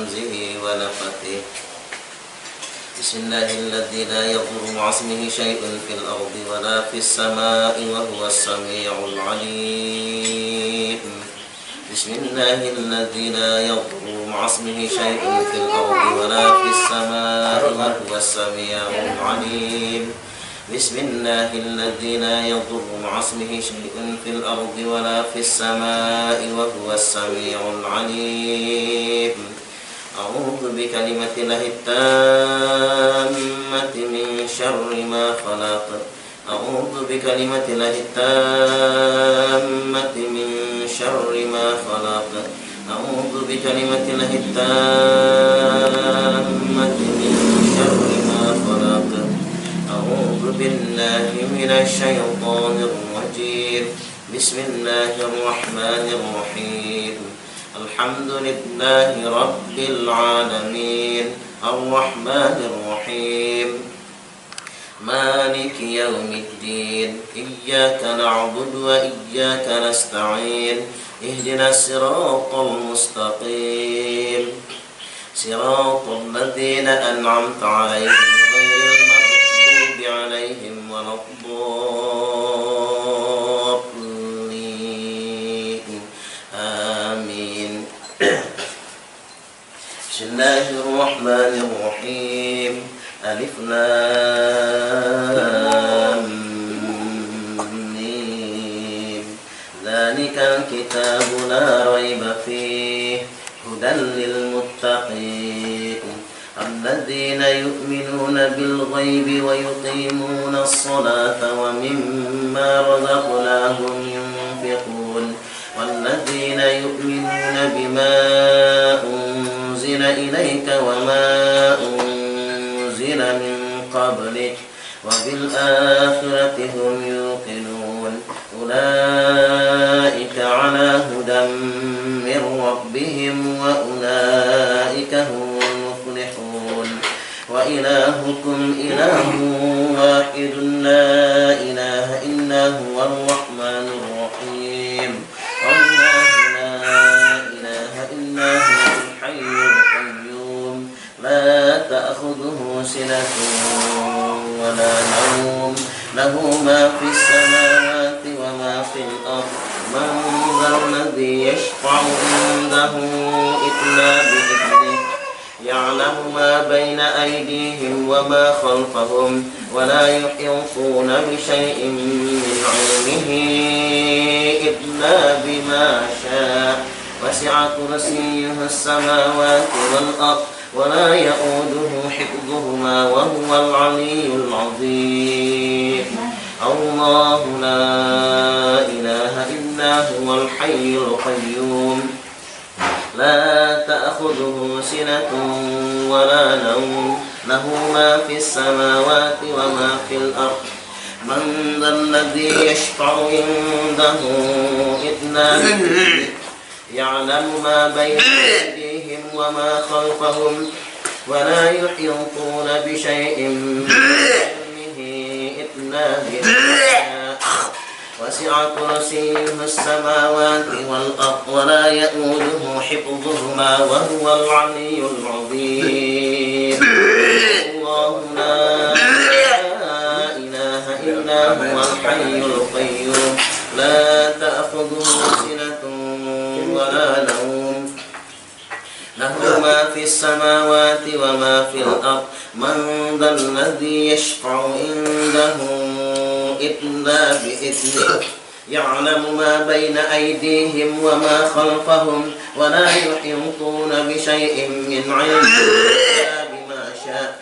همزه ونفثه. بسم الله الذي لا يضر مع اسمه شيء في الأرض ولا في السماء وهو السميع العليم. بسم الله الذي لا يضر مع اسمه شيء في الأرض ولا في السماء وهو السميع العليم. بسم الله الذي لا يضر مع اسمه شيء في الأرض ولا في السماء وهو السميع العليم. أعوذ بكلمة الله التامة من شر ما خلق. أعوذ بكلمة الله التامة من شر ما خلق. أعوذ بكلمة الله التامة من شر ما خلق. أعوذ بالله من الشيطان الرجيم. بسم الله الرحمن الرحيم. الحمد لله رب العالمين الرحمن الرحيم مالك يوم الدين إياك نعبد وإياك نستعين اهدنا الصراط المستقيم صراط الذين أنعمت عليهم غير المغضوب عليهم ولا الضالين آمين. بسم الله الرحمن الرحيم. ألف لام ميم. ذلك الكتاب لا ريب فيه هدى للمتقين الذين يؤمنون بالغيب ويقيمون الصلاة ومما رزقناهم ينفقون والذين يؤمنون بما أنزل إليك وما أنزل من قبلك وبالآخرة هم يوقنون أولئك على هدى من ربهم وأولئك هم المفلحون. وإلهكم إله واحد لا إله إلا هو الرحمن الرحيم. الله لا إله إلا هو الحي القيوم لا تأخذه سنة ولا نوم له ما في السماوات وما في الأرض من ذا الذي يشفع عنده إلا بإذنه يعلم ما بين أيديهم وما خلفهم ولا يحيطون بشيء من علمه إلا بما شاء وسع كرسيه السماوات والأرض ولا يؤوده حفظهما وهو العلي العظيم. الله لا إله إلا هو الحي القيوم لا تأخذه سنة ولا نوم له ما في السماوات وما في الأرض من ذا الذي يشفع عنده إلا بإذنه يعلم ما بين أيديهم وما خلفهم ولا يحيطون بشيء من علمه إلا بما وسع كرسيه السماوات والأرض ولا يؤوده حفظهما وهو العلي العظيم. الله لا إله إلا هو الحي القيوم لا تأخذه سنة ولا نوم له ما في السماوات وما في الأرض من ذا الذي يشفع عنده إلا بإذنه يعلم ما بين أيديهم وما خلفهم ولا يحيطون بشيء من علمه إلا بما شاء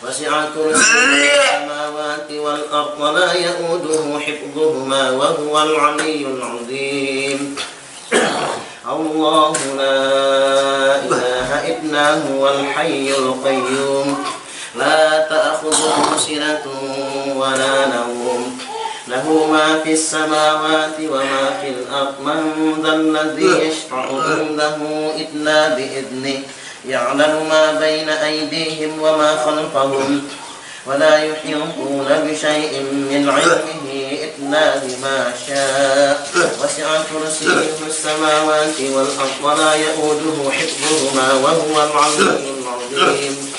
وسع كرسيه السماوات والأرض ولا يؤوده حفظهما وهو العلي العظيم. الله لا إله إلا هو الحي القيوم لا تأخذه سنة ولا نوم له ما في السماوات وما في الأرض من ذا الذي يشفع عنده إلا بإذنه يعلم ما بين أيديهم وما خلفهم ولا يحيطون بشيء من علمه لله ما شاء وسع كرسيه السماوات والأرض ولا يؤوده حفظهما وهو العلي العظيم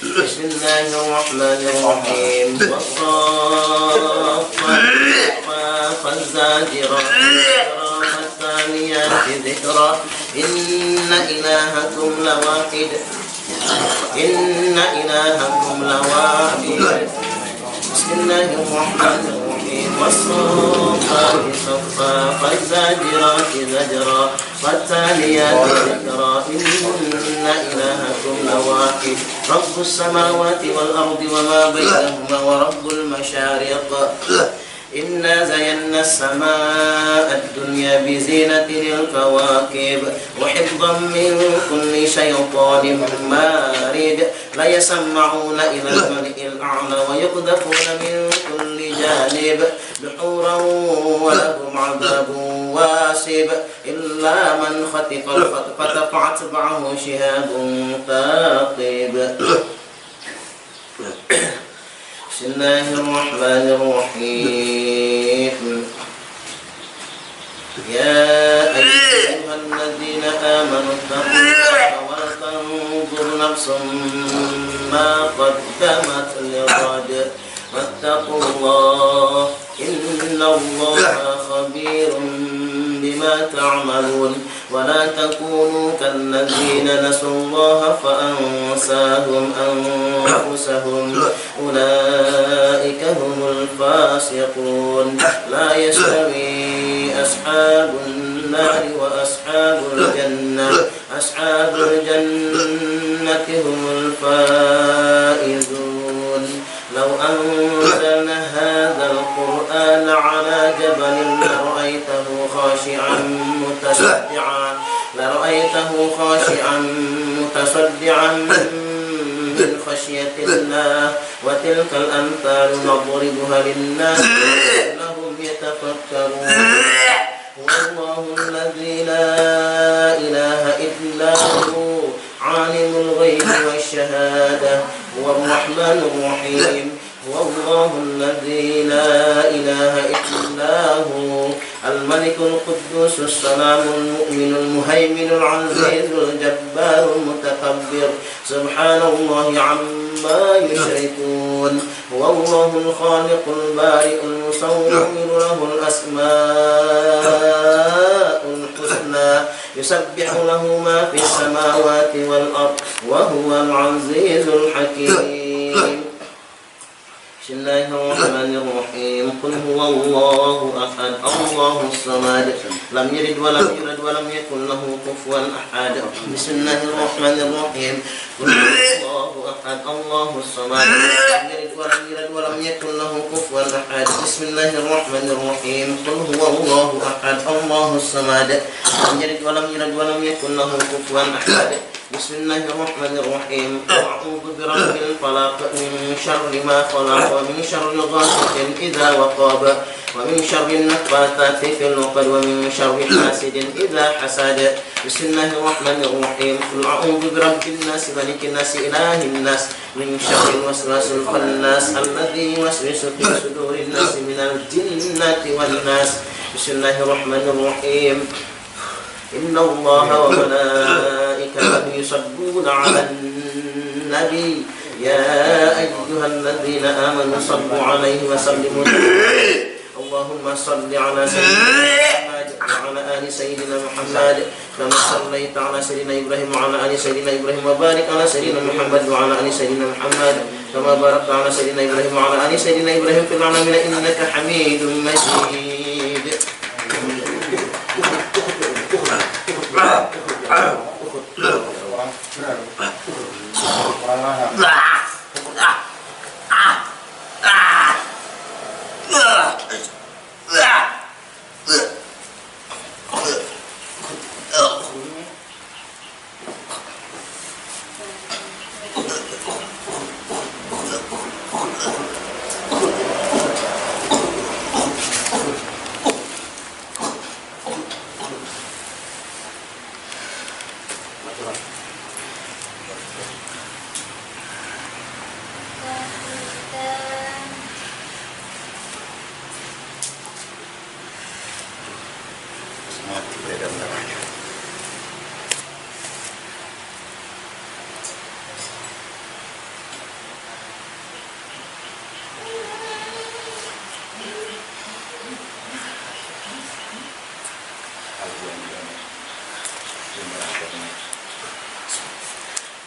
بسم الله الرحمن الرحيم والصافات فالزاجرات فالتاليات ذكرا إن إلهكم لواحد بسم الله الرحمن الرحيم والصافات صفا فالزاجرات زجرا فالتاليات ذكرا إن إلهكم لواحد رب السماوات والأرض وما بينهما ورب المشارق إنا زينا السماء الدنيا بزينة الكواكب وحفظا من كل شيطان مارد لا يسمعون إلى الملئ الأعلى ويقذفون من كل جانب دحورا ولهم عذاب واسب إلا من خطف الخطفة فأتبعه شهاب ثاقب بسم الله الرحمن الرحيم يا أيها الذين آمنوا اتقوا الله ولتنظر نفس ما قدمت لغد واتقوا الله إن الله خبير بما تعملون ولا تكونوا كالذين نسوا الله فأنساهم أنفسهم أولئك هم الفاسقون لا يستوي أصحاب النار وأصحاب الجنة أصحاب الجنة هم الفائزون لو أنزلنا هذا القرآن على جبل لرأيته خاشعا متصدعا من خشية الله وتلك الأمثال نضربها للناس لعلهم يتفكرون هو الله الذي لا إله إلا هو عالم الغيب والشهادة هو الرحمن الرحيم هو الله الذي لا إله إلا هو الملك القدوس السلام المؤمن المهيمن العزيز الجبار المتكبر سبحان الله عما يشركون هو الله الخالق البارئ المصور له الأسماء الحسنى يسبح له ما في السماوات والأرض وهو العزيز الحكيم بسم الله الرحمن الرحيم قل هو الله أحد الله الصمد لم يلد ولم يولد ولم يكن له كفوا أحد بسم الله الرحمن الرحيم قل هو الله أحد الله الصمد لم يلد ولم يولد ولم يكن له كفوا أحد بسم الله الرحمن الرحيم قل هو الله أحد الله الصمد لم يلد ولم يولد ولم يكن له كفوا أحد بسم الله الرحمن الرحيم أعوذ برب الفلق من شر ما خلق ومن شر غاسق إذا وقب ومن شر النفاثات في العقد ومن شر حاسد إذا حسد بسم الله الرحمن الرحيم قل أعوذ برب الناس ملك الناس إله الناس من شر الوسواس الخناس الذي يوسوس في صدور الناس من الجنة والناس بسم الله الرحمن الرحيم إن الله وملائكته يصلون على النبي يا أيها الذين آمنوا صلوا عليه وسلموا اللهم صل على سيدنا محمد وعلى آل سيدنا محمد كما صليت على سيدنا إبراهيم وعلى آل سيدنا إبراهيم وبارك على سيدنا محمد وعلى آل سيدنا محمد كما باركت على سيدنا إبراهيم وعلى آل سيدنا إبراهيم في العالمين إنك حميد مجيد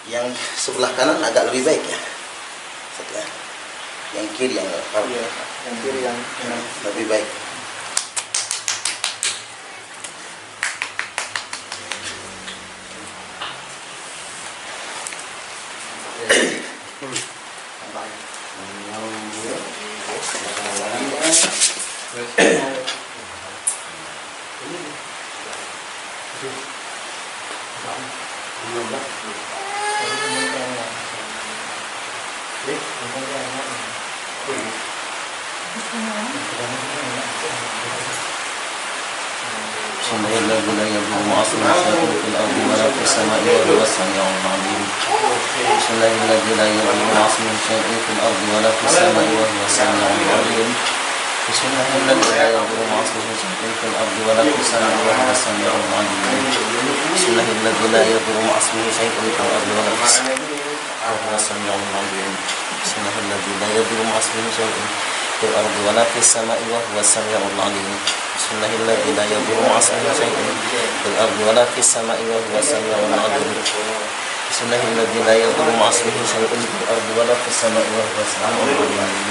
Yang sebelah kanan agak lebih baik ya. Setelah yang kiri yang Iya, yang kiri yang lebih baik. Bismillahirrahmanirrahim. La yadurru ma'a ismihi shay'un fil ardi wa la fis sama'i wa huwa as-sami'ul 'alim. Bismillahirrahmanirrahim. La yadurru ma'a ismihi shay'un fil ardi wa la fis sama'i wa huwa as-sami'ul 'alim. Bismillahirrahmanirrahim. La yadurru ma'a ismihi shay'un fil ardi wa la fis sama'i wa huwa as-sami'ul 'alim. Bismillahirrahmanirrahim. La yadurru ma'a ismihi shay'un fil ardi wa la fis sama'i wa huwa as-sami'ul 'alim. Bismillahirrahmanirrahim. La yadurru ma'a ismihi shay'un fil ardi wa la fis sama'i wa huwa as-sami'ul 'alim. Bismillahirrahmanirrahim. La yadurru ma'a ismihi shay'un fil ardi wa la fis sama'i wa huwa as-sami'ul 'alim. Bismillahirrahmanirrahim. La yadurru ma'a ismihi shay'un fil ardi wa la fis sama'i wa huwa as-sami'ul 'alim.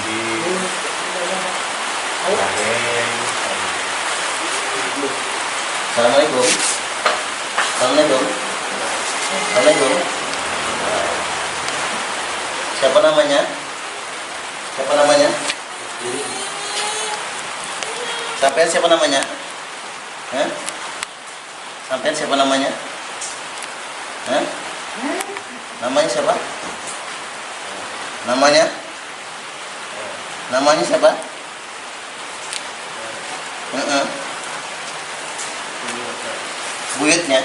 Assalamualaikum. Assalamualaikum. Assalamualaikum. Siapa namanya? Siapa namanya? Sampean siapa namanya? Hah? Sampean siapa namanya? Hah? Namanya siapa? Namanya? Namanya siapa? Buyutnya?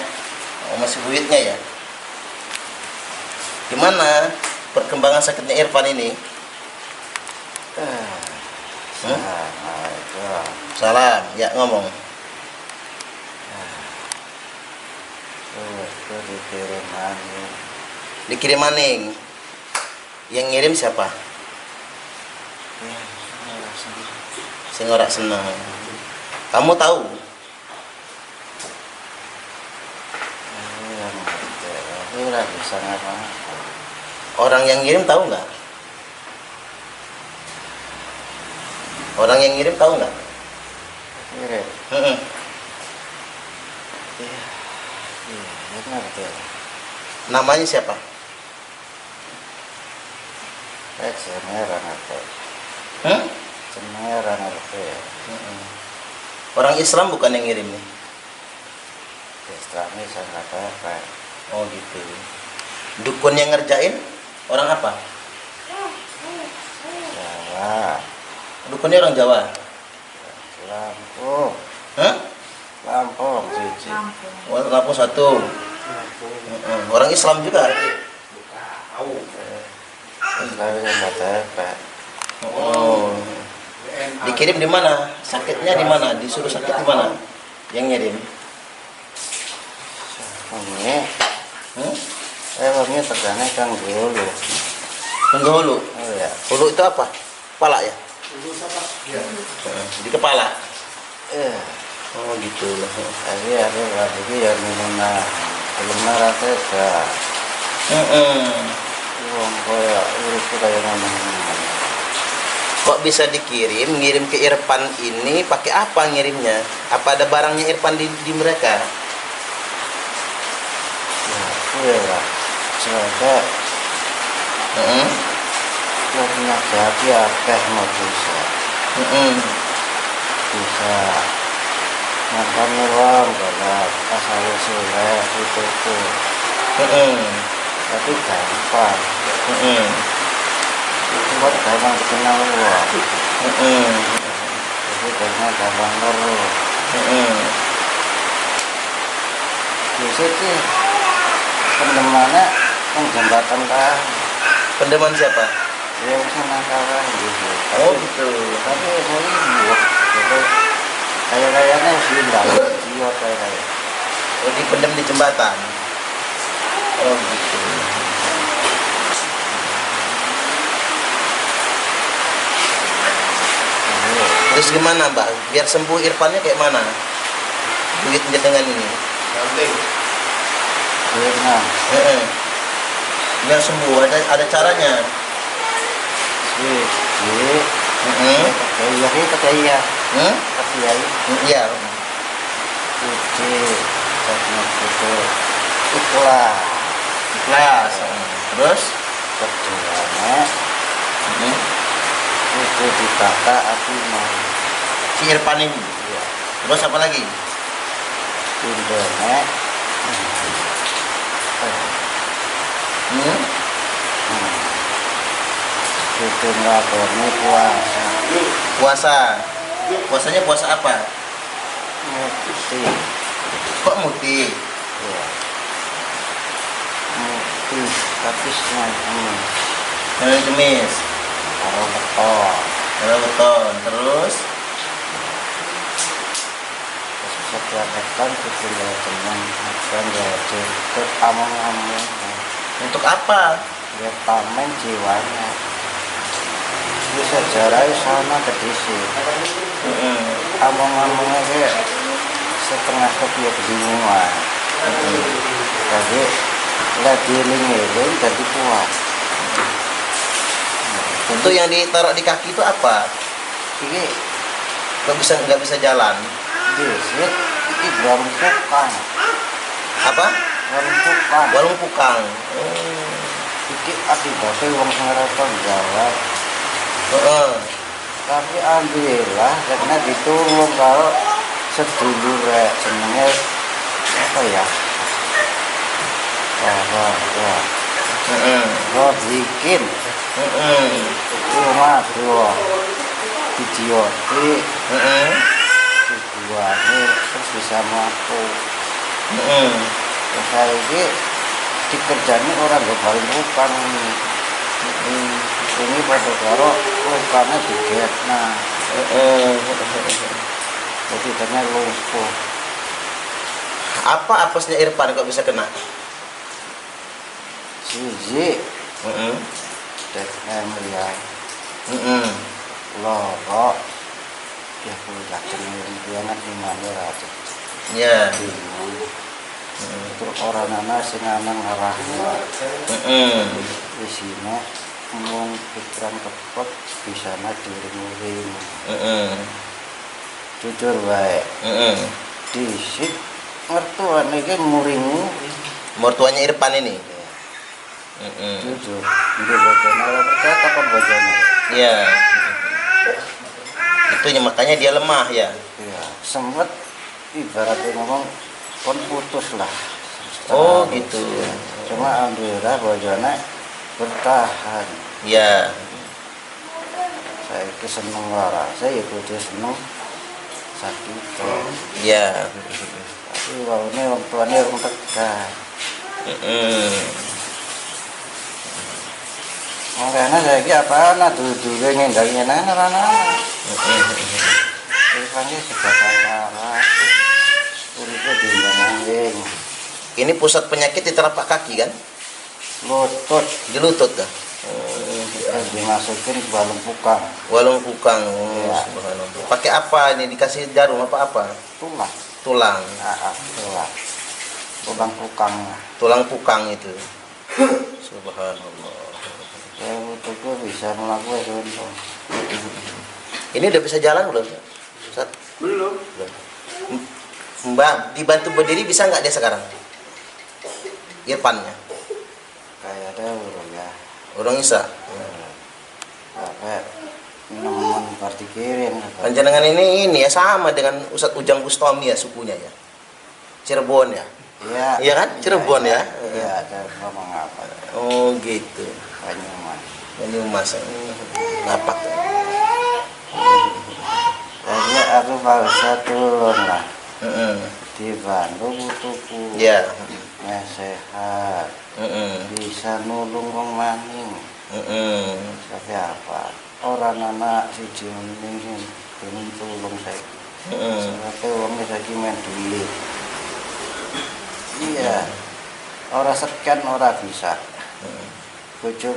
Oh, masih buyutnya ya? Gimana perkembangan sakitnya Irfan ini? Salam, ya ngomong. Dikirim maning. Yang ngirim siapa? Sing ora seneng. Kamu tahu? Orang yang ngirim tahu nggak? Orang yang ngirim tahu nggak? Ngirim. Namanya siapa? Orang Islam bukan yang ngirim nih? Islami sangat apa? Oh gitu. Dukun yang ngerjain orang apa? Jawa. Dukunnya orang Jawa. Lampung. Hah? Lampung siji. Oh, Lampung satu. Orang Islam juga. Islami sangat apa? Oh. Dikirim di mana? Sakitnya di mana? Disuruh sakit di mana? Yang ngirim? Ini. Ini tegane Kang Hulu. Kang Hulu. Oh ya. Hulu itu apa? Kepala ya? Ya. Di kepala. Oh gitu. Tapi ada lagi yang mana belum rata ya. Wong kaya urip kaya ngomong. Kok bisa dikirim, ngirim ke Irfan ini pakai apa ngirimnya? Apa ada barangnya Irfan di mereka? Ya, lah. Soalnya karena jadi akeh mau bisa. Bisa mantan wong karena asal usulnya itu tuh. Tapi gampang. Buat gampang dikenal wong. Jadi karena gampang terus. Bisa sih. Pendemannya jembatan kan. Pendeman siapa? Yang senang kawan gitu. Oh gitu. Tapi saya buat jadi kayak-kayaknya sindang jiwa kayak. Oh dipendam di jembatan. Oh gitu. Terus gimana Mbak? Biar sembuh Irfannya kayak mana? Duitnya dengan ini. Nah, Biar sembuh, ada caranya. Iya. Iya. Ikhlas. Terus keduanya itu ditata apiman si Irfan ini. ya Terus apa lagi? tindone itu nglakoni Puasa. Puasanya puasa apa? muti Kok muti? ya muti tapi sengaja Hari Kamis. karo beton Kalau beton. Terus setiap beton itu gak tenang dan gak cukup among-among untuk apa? ya tamen jiwanya ini sejarahnya sama kedisi among-amongnya kayak setengah kopi kebingungan jadi lagi eling-eling jadi kuat Untuk yang ditaruh di kaki itu apa? ini Nggak bisa jalan. disit ini warung pukang Apa? Walung pukang. ini akibatnya uang sengarapan jawab Heeh. tapi alhamdulillah karena ditulung kalau sedulur jenenge apa ya oh bikin rumah dua idioti tujuannya terus bisa mampu terus saya ini dikerjani orang gak paling bukan ini pada karo lukanya diget nah jadi ternyata lumpuh Apa apesnya Irfan kok bisa kena? siji melihat loro ya punya cenderung di mana aja Ya. itu orang anak sing anak ngarahnya di sini ngomong pikiran kepot bisa diring-ring jujur baik disit mertuanya ini muring-muring Mertuanya Irfan ini. jujur ini bojone kalau percaya kapan bojone Ya. Itu makanya dia lemah ya. ya sempet ibaratnya ngomong kon putus lah Oh gitu. ya. Cuma alhamdulillah bojone bertahan Ya. saya itu seneng lara saya itu dia seneng sakit Ya. tapi wah ini orang tuanya orang tegas makanya saya ini apa anak dulu ngendangin anak-anak Irfannya sebagai lara uripnya diundang-undang Ini pusat penyakit di telapak kaki kan? lutut Di lutut dah. dimasukin ke balung pukang Walung pukang. Ya. Subhanallah. Pakai apa ini? Dikasih jarum apa-apa? tulang Tulang. tulang pukang Tulang pukang itu. Subhanallah. saya butuh bisa melakukan contoh Ini udah bisa jalan belum? Ustaz? belum Mbak, dibantu berdiri bisa nggak dia sekarang? Irfannya. kayak ada urung ya Orang bisa. sampai nemen partikirin Panjenengan ini ya sama dengan Ustadz Ujang Bustomi ya sukunya ya. Cirebon ya. iya Iya kan? Cirebon ya. iya ada ngomong apa Oh gitu. Banyumas Ini Mas. Lapak. jadi aku bangsa turun lah Heeh. di Bandung butuhku Ya. sehat bisa nulung wong maning tapi apa orang anak si Juni belum tulung saya sampai uangnya saya main duit iya orang sekian orang bisa bojo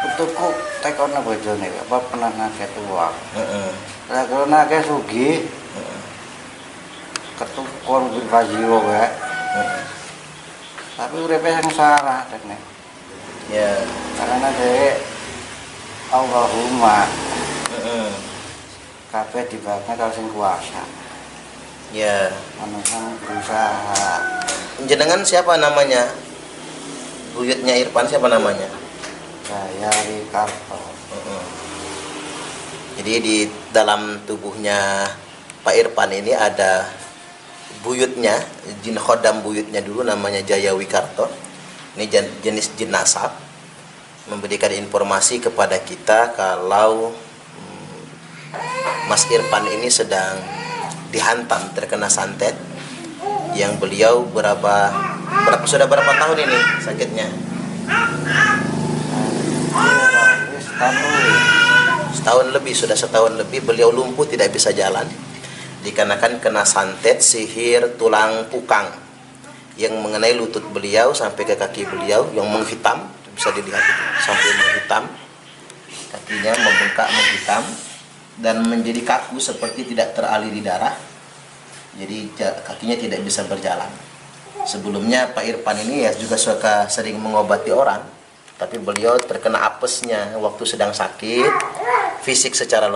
putuku tekono bojone apa pernah nangket uang lah kalau nangket sugi ketukon berbajio ya tapi uripe yang salah teknik Ya. Karena dari Allahumma Heeh. kabeh dibakne karo sing kuasa. Ya. Manusia berusaha. Jenengan siapa namanya? Buyutnya Irfan siapa namanya? Saya Ricardo. Heeh. Jadi di dalam tubuhnya Pak Irfan ini ada buyutnya, jin khodam buyutnya dulu namanya Jaya Wikarto. Ini jenis jin nasab, memberikan informasi kepada kita kalau Mas Irfan ini sedang dihantam terkena santet, yang beliau sudah berapa tahun ini sakitnya? Setahun lebih beliau lumpuh, tidak bisa jalan dikarenakan kena santet sihir tulang pukang yang mengenai lutut beliau sampai ke kaki beliau, yang menghitam, bisa dilihat itu, sampai menghitam, kakinya membengkak menghitam dan menjadi kaku seperti tidak teraliri darah, jadi kakinya tidak bisa berjalan. Sebelumnya Pak Irfan ini ya juga sering mengobati orang, tapi beliau terkena apesnya waktu sedang sakit, fisik secara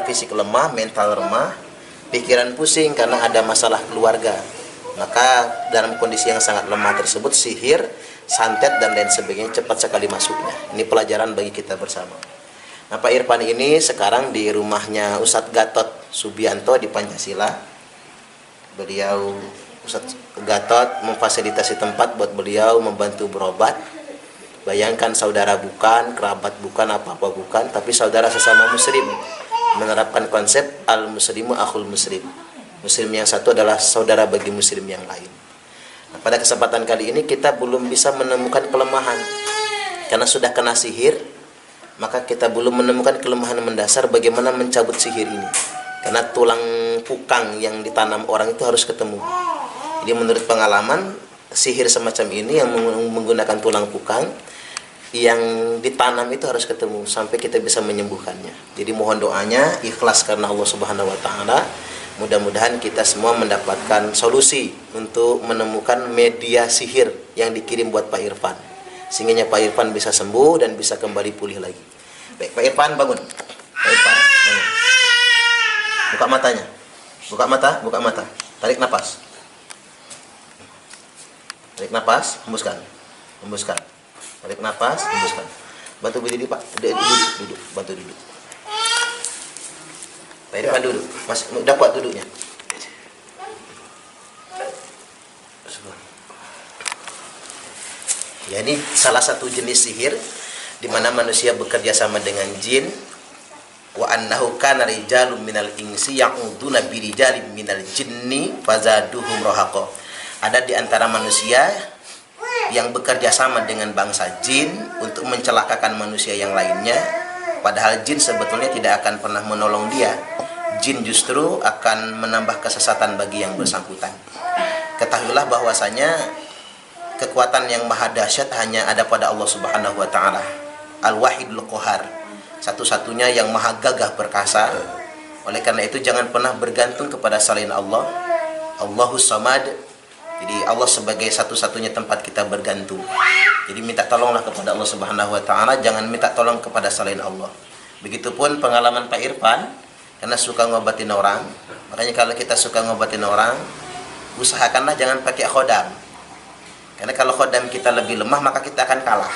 fisik lemah, mental lemah, pikiran pusing karena ada masalah keluarga. Maka dalam kondisi yang sangat lemah tersebut, sihir, santet dan lain sebagainya cepat sekali masuknya. Ini pelajaran bagi kita bersama. Nah, Pak Irfan ini sekarang di rumahnya Ustadz Gatot Subianto di Pancasila. Beliau, Ustadz Gatot, memfasilitasi tempat buat beliau membantu berobat. Bayangkan saudara bukan, kerabat bukan, apa-apa bukan, tapi saudara sesama muslim, menerapkan konsep al-muslimu akhul muslim. Muslim yang satu adalah saudara bagi muslim yang lain. Nah, pada kesempatan kali ini kita belum bisa menemukan kelemahan karena sudah kena sihir, maka kita belum menemukan kelemahan mendasar bagaimana mencabut sihir ini. Karena tulang pukang yang ditanam orang itu harus ketemu. Jadi menurut pengalaman, sihir semacam ini yang menggunakan tulang pukang yang ditanam itu harus ketemu sampai kita bisa menyembuhkannya. Jadi mohon doanya ikhlas karena Allah Subhanahu wa taala. Mudah-mudahan kita semua mendapatkan solusi untuk menemukan media sihir yang dikirim buat Pak Irfan, sehingga Pak Irfan bisa sembuh dan bisa kembali pulih lagi. Baik, Pak Irfan bangun. Pak Irfan bangun. Buka matanya. Buka mata. Tarik nafas. Tarik nafas, hembuskan. Tarik nafas, hembuskan. Bantu berdiri, Pak. Duduk. Bantu duduk. Pak Irfan duduk. Mas, udah kuat duduknya. Ya, ini salah satu jenis sihir di mana manusia bekerja sama dengan jin. Wa annahu kana rijalun minal insi ya'uduna birijalin minal jinni fazaduhum rahaqa. Ada di antara manusia yang bekerja sama dengan bangsa jin untuk mencelakakan manusia yang lainnya, padahal jin sebetulnya tidak akan pernah menolong dia. Jin justru akan menambah kesesatan bagi yang bersangkutan. Ketahuilah bahwasanya kekuatan yang maha dahsyat hanya ada pada Allah Subhanahu wa taala, Al-Wahidul Qahar, satu-satunya yang maha gagah perkasa. Oleh karena itu jangan pernah bergantung kepada selain Allah. Allahus Samad. Jadi Allah sebagai satu-satunya tempat kita bergantung. Jadi minta tolonglah kepada Allah Subhanahu wa taala, jangan minta tolong kepada selain Allah. Begitupun pengalaman Pak Irfan, karena suka ngobatin orang. Makanya kalau kita suka ngobatin orang, usahakanlah jangan pakai khodam. Karena kalau khodam kita lebih lemah, maka kita akan kalah.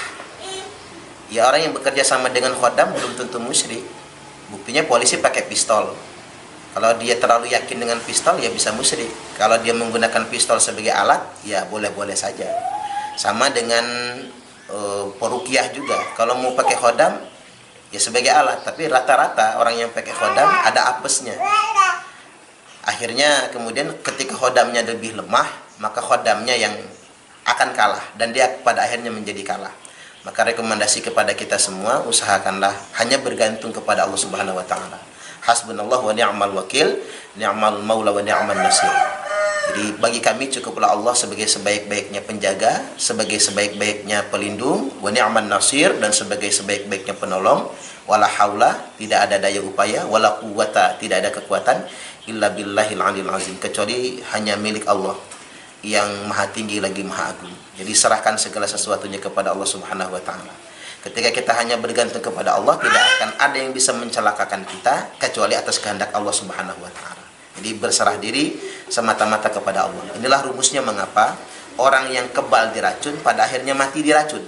Ya, orang yang bekerja sama dengan khodam belum tentu musyrik. Buktinya polisi pakai pistol. Kalau dia terlalu yakin dengan pistol, ya bisa musyrik. Kalau dia menggunakan pistol sebagai alat, ya boleh-boleh saja. Sama dengan peruqyah juga. Kalau mau pakai khodam, ya sebagai alat. Tapi rata-rata orang yang pakai khodam ada apesnya. Akhirnya kemudian ketika khodamnya lebih lemah, maka khodamnya yang akan kalah. Dan dia pada akhirnya menjadi kalah. Maka rekomendasi kepada kita semua, usahakanlah hanya bergantung kepada Allah Subhanahu wa taala. Hasbunallah wa ni'mal wakil, ni'mal maula wa ni'mal nasir. Jadi bagi kami cukuplah Allah sebagai sebaik-baiknya penjaga, sebagai sebaik-baiknya pelindung, wa ni'man nasir, dan sebagai sebaik-baiknya penolong. Wala haula, tidak ada daya upaya, wala quwwata, tidak ada kekuatan, illa billahil aliyil azim, kecuali hanya milik Allah. yang maha tinggi lagi maha agung. Jadi serahkan segala sesuatunya kepada Allah Subhanahu wa taala. Ketika kita hanya bergantung kepada Allah, tidak akan ada yang bisa mencelakakan kita kecuali atas kehendak Allah Subhanahu wa taala. Jadi berserah diri semata-mata kepada Allah. Inilah rumusnya mengapa orang yang kebal diracun pada akhirnya mati diracun.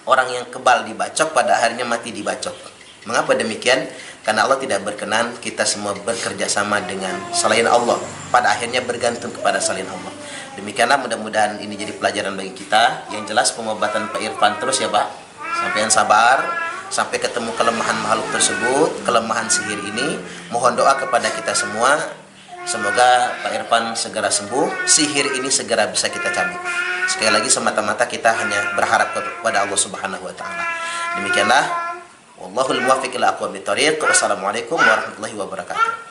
Orang yang kebal dibacok pada akhirnya mati dibacok. Mengapa demikian? Karena Allah tidak berkenan kita semua bekerja sama dengan selain Allah, pada akhirnya bergantung kepada selain Allah. Demikianlah, mudah-mudahan ini jadi pelajaran bagi kita. Yang jelas pengobatan Pak Irfan terus ya Pak, sampai yang sabar sampai ketemu kelemahan makhluk tersebut, kelemahan sihir ini. Mohon doa kepada kita semua, semoga Pak Irfan segera sembuh, sihir ini segera bisa kita cabut. Sekali lagi semata-mata kita hanya berharap kepada Allah Subhanahu wa taala. Demikianlah, wallahul muwaffiq ila aqwamit thoriq. Wassalamualaikum warahmatullahi wabarakatuh.